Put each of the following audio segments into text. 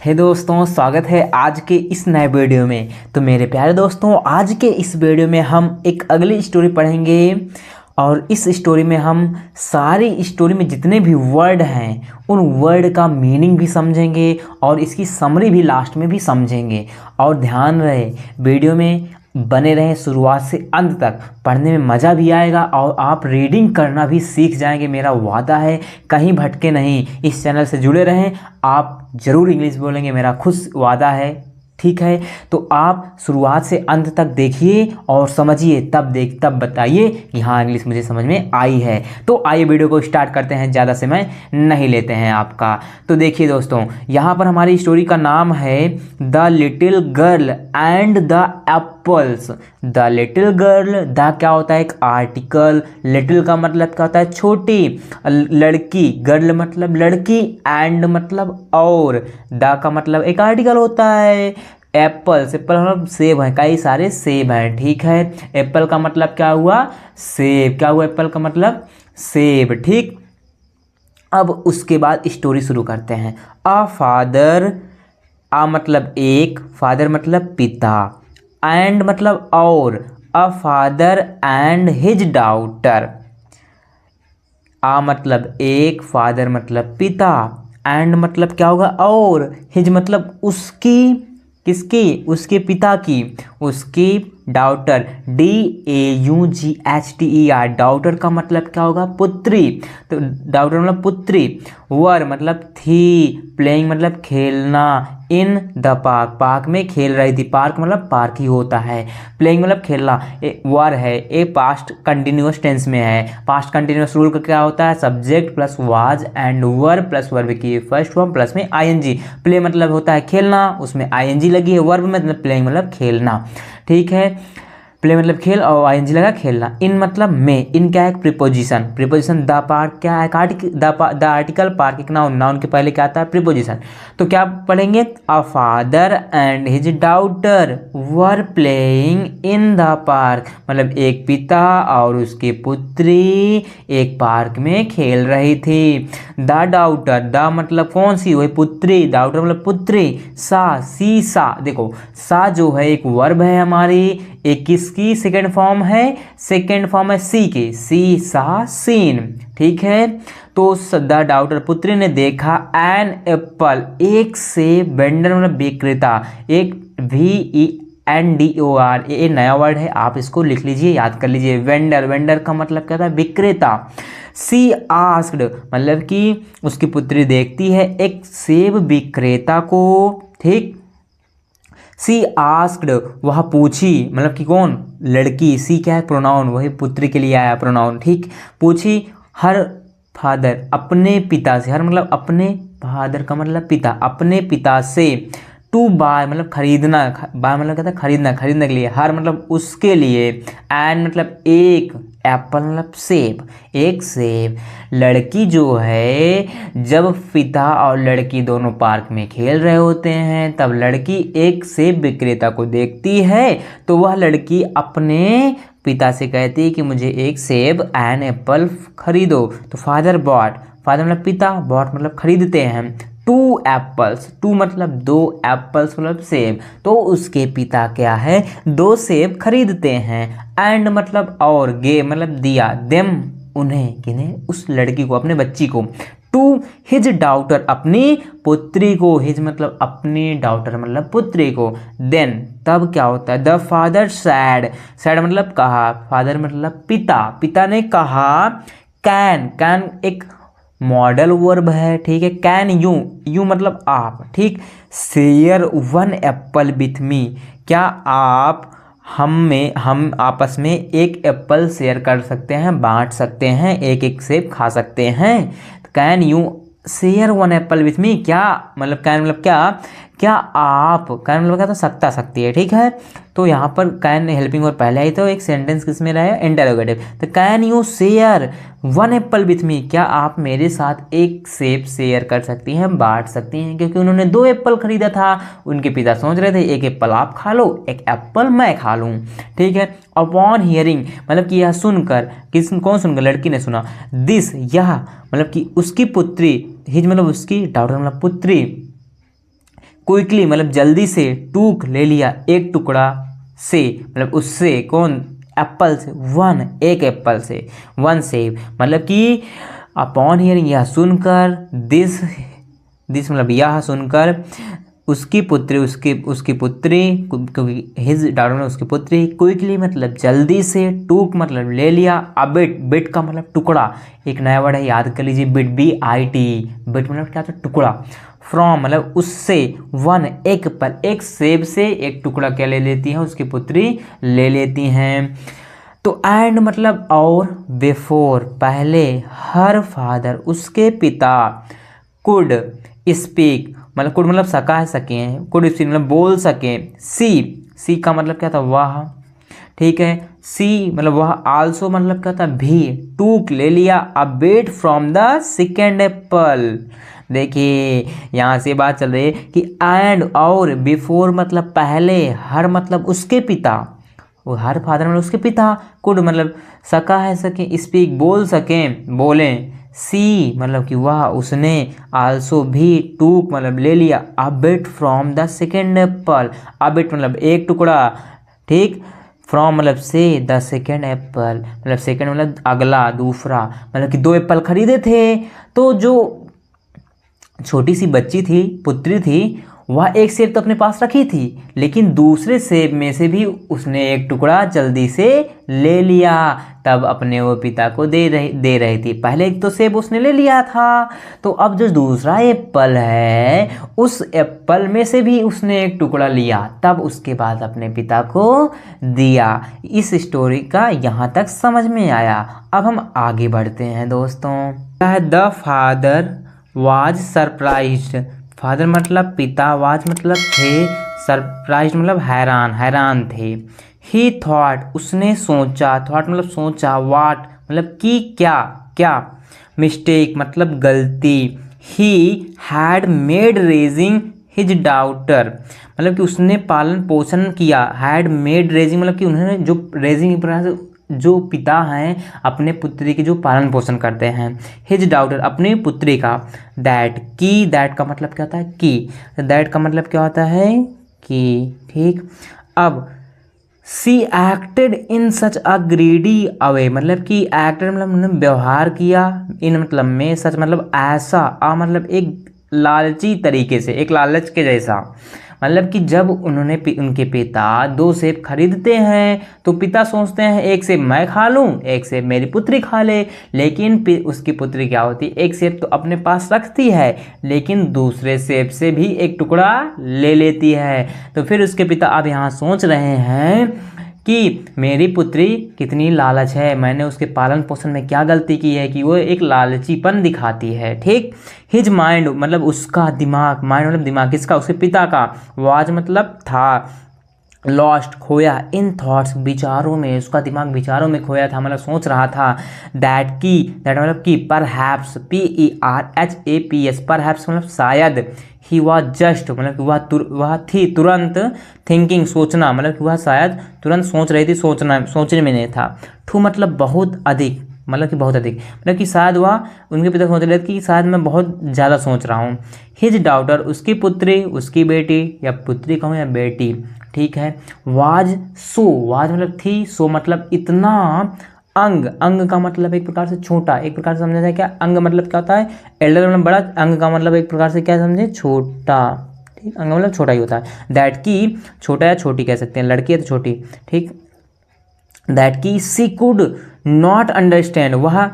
हे दोस्तों, स्वागत है आज के इस नए वीडियो में। तो मेरे प्यारे दोस्तों, आज के इस वीडियो में हम एक अगली स्टोरी पढ़ेंगे और इस स्टोरी में हम सारी स्टोरी में जितने भी वर्ड हैं उन वर्ड का मीनिंग भी समझेंगे और इसकी समरी भी लास्ट में भी समझेंगे। और ध्यान रहे, वीडियो में बने रहें शुरुआत से अंत तक, पढ़ने में मज़ा भी आएगा और आप रीडिंग करना भी सीख जाएंगे। मेरा वादा है, कहीं भटके नहीं, इस चैनल से जुड़े रहें, आप ज़रूर इंग्लिश बोलेंगे, मेरा खुद वादा है। ठीक है, तो आप शुरुआत से अंत तक देखिए और समझिए, तब बताइए कि हाँ इंग्लिश मुझे समझ में आई है। तो आइए वीडियो को स्टार्ट करते हैं, ज़्यादा समय नहीं लेते हैं आपका। तो देखिए दोस्तों, यहाँ पर हमारी स्टोरी का नाम है the little girl and the apples. The little girl, the क्या होता है? एक आर्टिकल। लिटिल का मतलब क्या होता है? छोटी लड़की। गर्ल मतलब लड़की, एंड मतलब और, द का मतलब एक आर्टिकल होता है। एप्पल्स, एप्पल मतलब सेब है, कई सारे सेब हैं। ठीक है, एप्पल का मतलब क्या हुआ? सेब। क्या हुआ? एप्पल का मतलब सेब। ठीक, अब उसके बाद स्टोरी शुरू करते हैं। अ फादर, आ मतलब एक, फादर मतलब पिता, एंड मतलब और, a father and his daughter. आ मतलब एक, फादर मतलब पिता, एंड मतलब क्या होगा? और, हिज मतलब उसकी, किसकी? उसके पिता की, उसकी डॉटर, DAUGHTER, डॉटर का मतलब क्या होगा? पुत्री। तो डॉटर मतलब पुत्री। वर मतलब थी, प्लेइंग मतलब खेलना, इन द पार्क, पार्क में खेल रही थी। पार्क मतलब पार्क ही होता है, प्लेइंग मतलब खेलना। वर है, ए पास्ट कंटिन्यूअस टेंस में है। पास्ट कंटिन्यूअस रूल का क्या होता है? Subject plus was and were plus verb की फर्स्ट फॉर्म प्लस में ING। प्ले मतलब होता है खेलना, उसमें ING लगी है। वर्ब मतलब प्लेइंग मतलब खेलना। ठीक है, प्ले मतलब खेल और ING लगा खेलना। इन मतलब में, इन क्या है? प्रीपोजिशन। प्रीपोजिशन द पार्क क्या है? द आर्टिकल, पार्क एक नाउन, नाउन के पहले क्या आता है? प्रीपोजिशन। तो क्या पढ़ेंगे? अ father and his daughter were playing in the park, मतलब एक पिता और उसकी पुत्री एक पार्क में खेल रही थी। द डॉटर, द मतलब कौन सी? वही पुत्री, डॉटर मतलब पुत्री। सा, देखो सा जो है एक वर्ब है हमारी, एक किसकी सेकेंड फॉर्म है? सेकेंड फॉर्म है सी की, सी सा सीन। ठीक है, तो द डॉटर पुत्री ने देखा एन एप्पल, एक सेब, वेंडर मतलब विक्रेता, एक VENDOR, ये नया वर्ड है, आप इसको लिख लीजिए, याद कर लीजिए। वेंडर, वेंडर का मतलब क्या था? विक्रेता। सी आस्क्ड मतलब कि उसकी पुत्री देखती है एक सेब विक्रेता को। ठीक, सी आस्क्ड वह पूछी, मतलब कि कौन? लड़की। सी क्या है? प्रोनाउन, वही पुत्री के लिए आया प्रोनाउन। ठीक, पूछी हर फादर, अपने पिता से। हर मतलब अपने, फादर का मतलब पिता, अपने पिता से। टू बाय मतलब खरीदना, बाय मतलब कहता है खरीदना, खरीदने के लिए। हर मतलब उसके लिए, एंड मतलब एक, एप्पल मतलब सेब, एक सेब। लड़की जो है, जब पिता और लड़की दोनों पार्क में खेल रहे होते हैं तब लड़की एक सेब विक्रेता को देखती है, तो वह लड़की अपने पिता से कहती है कि मुझे एक सेब एंड एप्पल खरीदो। तो फादर बॉट, फादर मतलब पिता, बॉट मतलब खरीदते हैं। टू एप्पल्स, टू मतलब दो, एप्पल्स मतलब सेब, तो उसके पिता क्या है? दो सेब खरीदते हैं। एंड मतलब और, गे मतलब दिया, देम उन्हें, किन्हें? उस लड़की को, अपने बच्ची को। टू हिज डॉटर, अपनी पुत्री को। हिज मतलब अपनी, डॉटर मतलब पुत्री को। देन तब क्या होता है? द फादर सैड, सैड मतलब कहा, फादर मतलब पिता, पिता ने कहा कैन, कैन एक मॉडल वर्ब है। ठीक है, कैन यू, यू मतलब आप। ठीक, share one Apple with me, क्या आप हम आपस में एक एप्पल शेयर कर सकते हैं, बांट सकते हैं, एक एक सेब खा सकते हैं। Can you share one Apple with me, क्या मतलब कैन मतलब क्या आप, कैन मतलब क्या? तो सकता, सकती है। ठीक है, तो यहाँ पर कैन हेल्पिंग और पहले आई, तो एक सेंटेंस किस में रहे? इंटरोगेटिव। तो can you share one Apple with me, क्या आप मेरे साथ एक सेब शेयर कर सकती हैं, बांट सकती हैं? क्योंकि उन्होंने दो एप्पल खरीदा था, उनके पिता सोच रहे थे एक एप्पल आप खा लो, एक एप्पल मैं खा लूँ। ठीक है, अपॉन हियरिंग मतलब कि यह सुनकर, कौन सुनकर? लड़की ने सुना। दिस यह मतलब कि उसकी पुत्री, हिज मतलब उसकी, डॉटर मतलब पुत्री, क्विकली मतलब जल्दी से, टूक ले लिया एक टुकड़ा से, मतलब उससे, कौन, एप्पल से, वन एक एप्पल से, वन सेब, मतलब कि अपॉन हियरिंग यह सुनकर, दिस दिस मतलब यह सुनकर, उसकी पुत्री उसकी पुत्री, क्योंकि हिज डॉटर में उसकी पुत्री, क्विकली मतलब जल्दी से, टूक मतलब ले लिया, अबिट, बिट का मतलब टुकड़ा, एक नया वर्ड है याद कर लीजिए, बिट, BIT, बिट मतलब क्या था, टुकड़ा, फ्रॉम मतलब उससे, वन एक एप्पल, एक सेब से एक टुकड़ा क्या ले लेती है, उसकी पुत्री ले लेती हैं। तो एंड मतलब और, बिफोर पहले, हर फादर उसके पिता, कुड स्पीक मतलब कुड मतलब सका है, सके हैं, कुड स्पीक मतलब बोल सके, सी का मतलब क्या था, वह, ठीक है, सी मतलब वह, आल्सो मतलब क्या था, भी, टूक ले लिया, a bit from the second Apple. देखिए यहाँ से बात चल रही है कि एंड और, बिफोर मतलब पहले, हर मतलब उसके पिता, वो हर फादर मतलब उसके पिता, कुड मतलब सका है, सके, स्पीक बोल सकें, बोलें, सी मतलब कि वह, उसने, आल्सो भी, टूक मतलब ले लिया, a bit from the second Apple, a bit मतलब एक टुकड़ा, ठीक, फ्रॉम मतलब से, द सेकेंड एप्पल मतलब सेकेंड मतलब अगला, दूसरा, मतलब कि 2 एप्पल खरीदे थे। तो जो छोटी सी बच्ची थी, पुत्री थी, वह एक सेब तो अपने पास रखी थी, लेकिन दूसरे सेब में से भी उसने एक टुकड़ा जल्दी से ले लिया, तब अपने वो पिता को दे रही थी। पहले एक तो सेब उसने ले लिया था, तो अब जो दूसरा एप्पल है, उस एप्पल में से भी उसने एक टुकड़ा लिया, तब उसके बाद अपने पिता को दिया। इस स्टोरी का यहाँ तक समझ में आया। अब हम आगे बढ़ते हैं दोस्तों। The father was surprised, father मतलब पिता, वाज मतलब थे, सरप्राइज्ड मतलब हैरान थे। ही थॉट उसने सोचा, थॉट मतलब सोचा, वाट मतलब कि क्या, मिस्टेक मतलब गलती, he had made raising his daughter मतलब कि उसने पालन पोषण किया, हैड मेड रेजिंग मतलब कि उन्होंने जो रेजिंग जो पिता हैं अपने पुत्री की जो पालन पोषण करते हैं, हिज डाउटर अपनी पुत्री का, दैट का मतलब क्या होता है, की, दैट का मतलब क्या होता है, की, ठीक। अब she acted in such a greedy away मतलब कि एक्टेड मतलब उन्होंने व्यवहार किया, इन मतलब में, सच मतलब ऐसा, आ मतलब एक लालची तरीके से, एक लालच के जैसा, मतलब कि जब उनके पिता 2 सेब खरीदते हैं तो पिता सोचते हैं एक सेब मैं खा लूं, एक सेब मेरी पुत्री खा ले, लेकिन उसकी पुत्री क्या होती है, एक सेब तो अपने पास रखती है, लेकिन दूसरे सेब से भी एक टुकड़ा ले लेती है। तो फिर उसके पिता अब यहाँ सोच रहे हैं कि मेरी पुत्री कितनी लालच है, मैंने उसके पालन पोषण में क्या गलती की है कि वो एक लालचीपन दिखाती है, ठीक। हिज माइंड मतलब उसका दिमाग, माइंड मतलब दिमाग किसका, उसके पिता का, वाज मतलब था, लॉस्ट खोया, इन थॉट्स विचारों में, उसका दिमाग विचारों में खोया था, मतलब सोच रहा था, दैट मतलब कि, परहैप्स, PERHAPS, परहैप्स मतलब शायद, ही वॉज जस्ट मतलब कि वह थी तुरंत, थिंकिंग सोचना मतलब कि वह शायद तुरंत सोच रही थी, सोचने में नहीं था, टू मतलब बहुत अधिक मतलब कि बहुत अधिक, मतलब कि शायद वह, उनके पिता सोच रहे थे कि शायद मैं बहुत ज़्यादा सोच रहा हूँ। हिज डाउटर उसकी पुत्री, उसकी बेटी, या पुत्री कहूँ या बेटी, ठीक है। वाज मतलब थी, सो मतलब इतना, अंग का मतलब एक प्रकार से छोटा, एक प्रकार से समझा जाए क्या, अंग मतलब क्या होता है, एल्डर मतलब बड़ा, अंग का मतलब एक प्रकार से क्या समझे, छोटा, ठीक, अंग मतलब छोटा ही होता है, दैट की छोटा या छोटी कह सकते हैं, लड़की है तो छोटी, ठीक। दैट की सी कुड नॉट अंडरस्टैंड, वह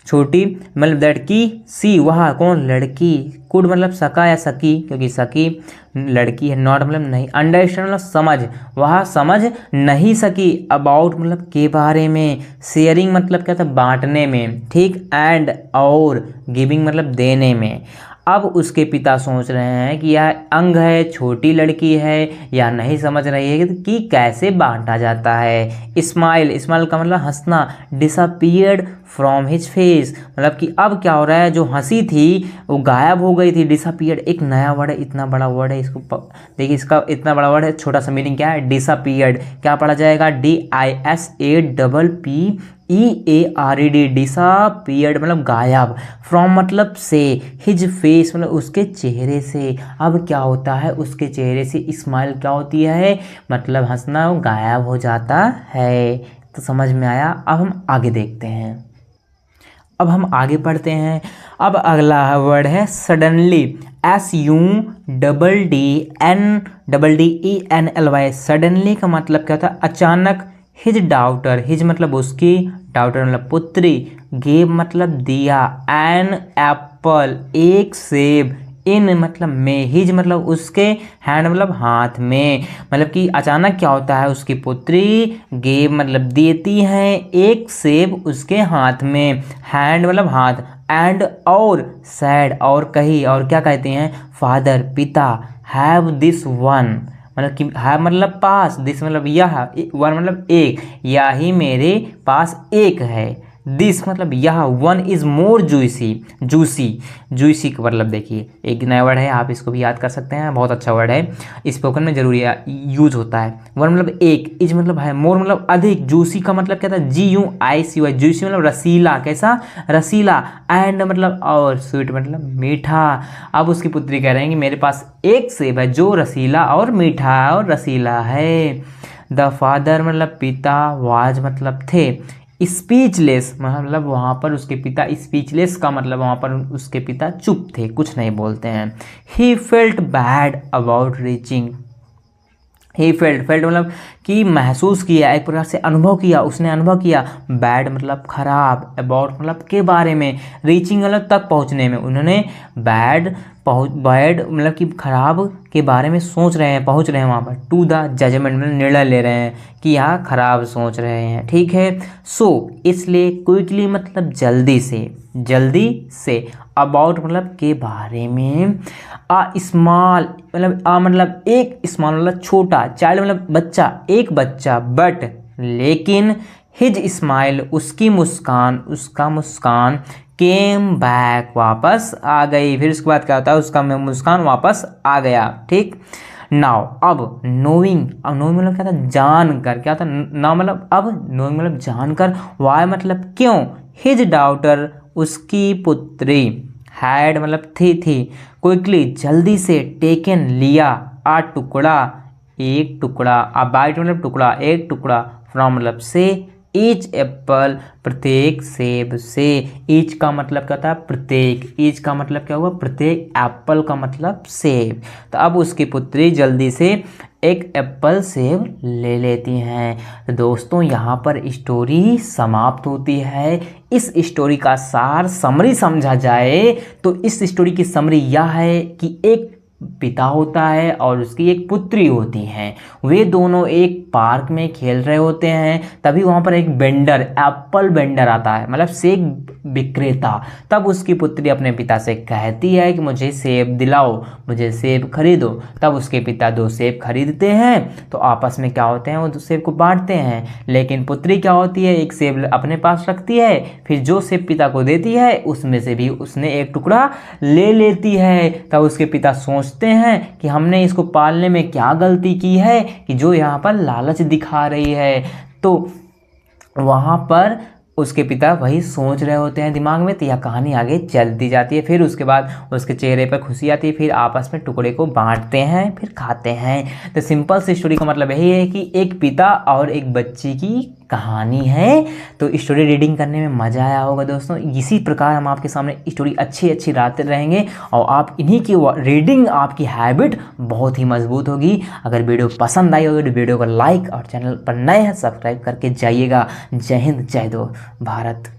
छोटी मतलब दैट की सी वह, कौन, लड़की, कुड मतलब सका या सकी, क्योंकि सकी लड़की है, नॉट मतलब नहीं, अंडरस्टैंड मतलब समझ, वह समझ नहीं सकी, अबाउट मतलब के बारे में, शेयरिंग मतलब क्या था, बांटने में, ठीक, एंड और, गिविंग मतलब देने में। अब उसके पिता सोच रहे हैं कि यह अंग है, छोटी लड़की है, या नहीं समझ रही है कि कैसे बांटा जाता है। स्माइल का मतलब हंसना, डिसअपीयर्ड फ्रॉम हिज फेस मतलब कि अब क्या हो रहा है, जो हंसी थी वो गायब हो गई थी, डिसअपीयर्ड एक नया वर्ड है, इतना बड़ा वर्ड है, इसको देखिए, इसका इतना बड़ा वर्ड है, छोटा सा मीनिंग क्या है, डिसअपीयर्ड, क्या पढ़ा जाएगा, DISAPPEARED, EARED डिसअपीयर्ड मतलब गायब, फ्रॉम मतलब से, हिज फेस मतलब उसके चेहरे से। अब क्या होता है, उसके चेहरे से स्माइल क्या होती है, मतलब हंसना गायब हो जाता है। तो समझ में आया। अब हम आगे देखते हैं, अब हम आगे पढ़ते हैं। अब अगला वर्ड है सडनली, SUDDENLY, सडनली का मतलब क्या था, अचानक। हिज डाउटर, हिज मतलब उसकी, डाउटर मतलब पुत्री, गेव मतलब दिया, एन एप्पल एक सेब, इन मतलब में, हिज मतलब उसके, हैंड मतलब हाथ में। मतलब कि अचानक क्या होता है, उसकी पुत्री गेव मतलब देती है एक सेब उसके हाथ में, हैंड मतलब हाथ, एंड और, सैड और कही, और क्या कहते हैं, फादर पिता, हैव दिस वन मतलब कि हैव मतलब पास, दिस मतलब यह, वन मतलब एक, यही मेरे पास एक है, दिस मतलब यह, one is more juicy, juicy, juicy का मतलब देखिए एक नया वर्ड है, आप इसको भी याद कर सकते हैं, बहुत अच्छा वर्ड है, स्पोकन में जरूरी यूज होता है। वन मतलब एक, इज मतलब है, मोर मतलब अधिक, जूसी का मतलब क्या था, GUICY, जूसी मतलब रसीला, कैसा, रसीला, एंड मतलब और, स्वीट मतलब मीठा। अब उसकी पुत्री कह रहे हैं कि मेरे पास एक सेब है जो रसीला और मीठा और रसीला है। द फादर मतलब पिता, वाज मतलब थे, स्पीचलेस मतलब वहाँ पर उसके पिता, स्पीचलेस का मतलब वहाँ पर उसके पिता चुप थे, कुछ नहीं बोलते हैं। He felt bad about reaching, he felt मतलब कि महसूस किया, एक प्रकार से अनुभव किया, उसने अनुभव किया, बैड मतलब खराब, अबाउट मतलब के बारे में, रीचिंग मतलब तक पहुंचने में, उन्होंने बैड मतलब कि खराब के बारे में सोच रहे हैं, पहुंच रहे हैं वहाँ पर, टू द जजमेंट मतलब निर्णय ले रहे हैं कि यहाँ खराब सोच रहे हैं, ठीक है। सो इसलिए क्विकली मतलब जल्दी से, जल्दी से, अबाउट मतलब के बारे में, स्मॉल मतलब एक, स्मॉल मतलब छोटा, चाइल्ड मतलब बच्चा, एक बच्चा, बट लेकिन, हिज स्माइल उसकी मुस्कान, उसका मुस्कान, केम बैक वापस आ गई, फिर उसके बाद क्या होता है, उसका मुस्कान वापस आ गया, ठीक। नाउ अब नोइंग, अब नोइंग मतलब क्या था, जान कर, क्या था ना मतलब, अब नोइंग मतलब जानकर, वाई मतलब क्यों, हिज डाउटर उसकी पुत्री, हैड मतलब थी, क्विकली जल्दी से, टेकन लिया, आ टुकड़ा, एक टुकड़ा, आ बाइट मतलब टुकड़ा, एक टुकड़ा, फ्रॉम मतलब से, ईच एप्पल प्रत्येक सेब से, ईच का मतलब क्या था, प्रत्येक, ईच का मतलब क्या हुआ, प्रत्येक, एप्पल का मतलब सेब। तो अब उसकी पुत्री जल्दी से एक एप्पल सेब ले लेती हैं। तो दोस्तों यहाँ पर स्टोरी समाप्त होती है। इस स्टोरी का सार समरी समझा जाए तो इस स्टोरी की समरी यह है कि एक पिता होता है और उसकी एक पुत्री होती हैं, वे दोनों एक पार्क में खेल रहे होते हैं, तभी वहाँ पर एक वेंडर, एप्पल वेंडर आता है, मतलब सेब विक्रेता। तब उसकी पुत्री अपने पिता से कहती है कि मुझे सेब दिलाओ, मुझे सेब खरीदो। तब उसके पिता 2 सेब खरीदते हैं, तो आपस में क्या होते हैं, वो 2 सेब को बांटते हैं। लेकिन पुत्री क्या होती है, एक सेब अपने पास रखती है, फिर जो सेब पिता को देती है उसमें से भी उसने एक टुकड़ा ले लेती है। तब उसके पिता सोचते हैं कि हमने इसको पालने में क्या गलती की है कि जो यहाँ पर लालच दिखा रही है। तो वहाँ पर उसके पिता वही सोच रहे होते हैं दिमाग में, तो यह कहानी आगे चलती जाती है। फिर उसके बाद उसके चेहरे पर खुशी आती है, फिर आपस में टुकड़े को बांटते हैं, फिर खाते हैं। तो सिंपल सी स्टोरी का मतलब यही है कि एक पिता और एक बच्ची की कहानी है। तो स्टोरी रीडिंग करने में मज़ा आया होगा दोस्तों। इसी प्रकार हम आपके सामने स्टोरी अच्छी अच्छी लाते रहेंगे और आप इन्हीं की रीडिंग, आपकी हैबिट बहुत ही मजबूत होगी। अगर वीडियो पसंद आई होगी तो वीडियो को लाइक और चैनल पर नए हैं सब्सक्राइब करके जाइएगा। जय हिंद, जय दो भारत।